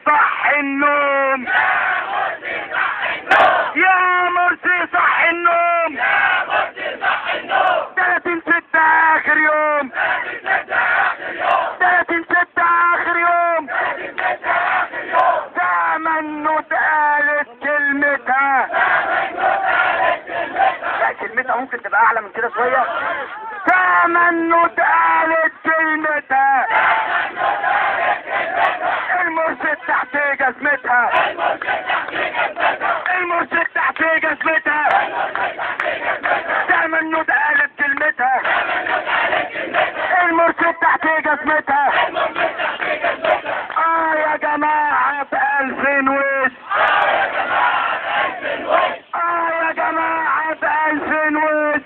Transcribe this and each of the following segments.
صحي النوم، يا مرسي صحي النوم، 30/6 آخر يوم، 30/6 آخر يوم، تمنوا اتقالت كلمتها. لا كلمتها ممكن تبقى أعلى من كده شوية. تمنوا اتقالت كلمتها، المرشد تحت جزمتها، المرشد تحت جزمتها، تمنوا اتقالت كلمتها، المرشد تحت جزمتها. يا جماعة ب2000 وش، يا جماعة ب2000 وش،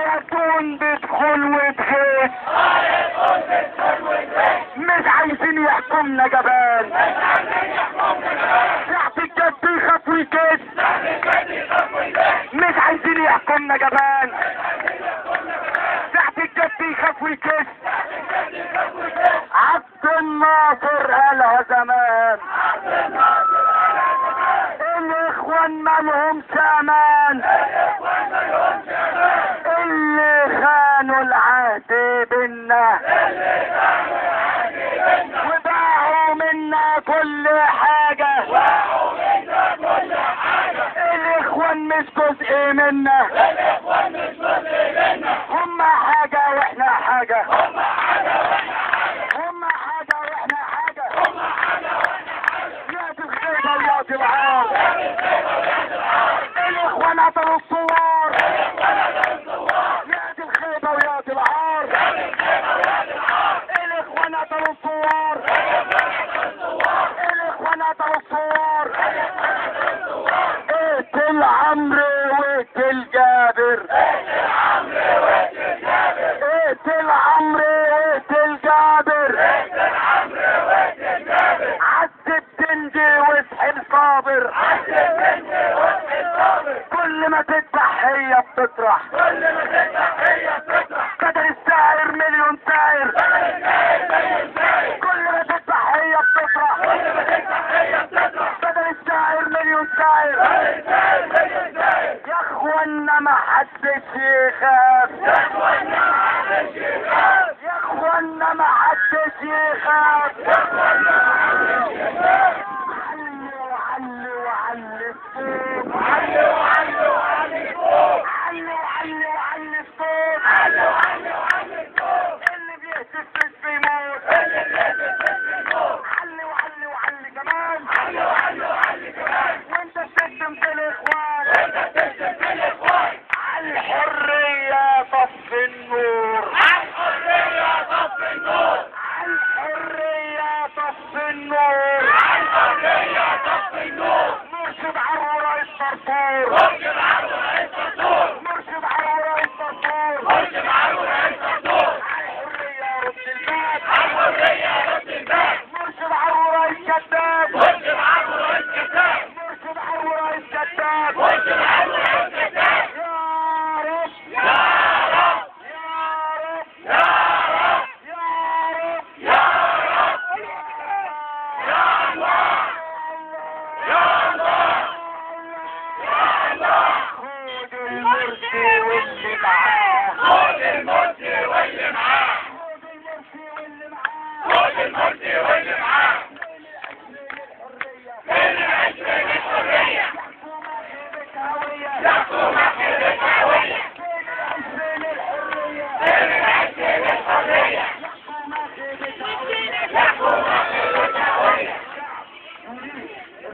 يا كون بتدخل وتخش، مش عايزين يحكمنا جبان، تحت الجد يخاف ويكش، مش عايزين يحكمنا جبان، تحت الجد يخاف ويكش. عبد الناصر قالها زمان، الاخوان مالهمش امان، اللي خانوا العهد بينا وباعوا منا كل حاجة، الاخوان مش جزء منا، هم حاجة واحنا حاجة، هم حاجة واحنا حاجة، يا دي الخيبة ويا دي العار، الاخوان قتلوا الثوار، يا دي الخيبة ويا دي العار، الاخوان قتلوا الثوار، الاخوان قتلوا الثوار. اقتل عمرو واقتل جابر، اقتل عمرو واقتل جابر، عذب جندي واسحب صابر، كل ما تذبح هي بتطرح، قدر السائر مليون سائر، كل ما تذبح هي بتطرح، قدر السائر مليون سائر. يا اخوانا ما حدش يخاف، يا اخوانا ما حدش يخاف، علي وعلي وعلي الصوت، علي وعلي وعلي الصوت، علي وعلي وعلي الصوت، علي وعلي وعلي الصوت، اللي بيهتف مش بيموت، اللي بيهتف مش بيموت، علي وعلي وعلي كمان، علي وعلي وعلي كمان، وانت بتشتم في الاخوان، وانت بتشتم في الاخوان، عالحرية طفي النور، عالحرية طفي النور، عالحرية طفي النور، عالحرية طفي النور. مرشد عرو رئيس طرطور، مرشد عرو رئيس طرطور، مرشد عرو رئيس طرطور، مرشد عرو رئيس طرطور. عالحرية رد الباب، عالحرية رد الباب، مرشد عرو رئيس كذاب، مرشد عرو رئيس كذاب، مرشد عرو رئيس كذاب، مرشد عرو رئيس كذاب. يا رب يا رب يا رب يا رب يا رب يا الله يا الله يا الله. خد المرسي واللي معاه، خد المرسي واللي معاه، خد المرسي واللي معاه، من العشرين الحرية، يحكم خيبة هوية، من العشرين الحرية،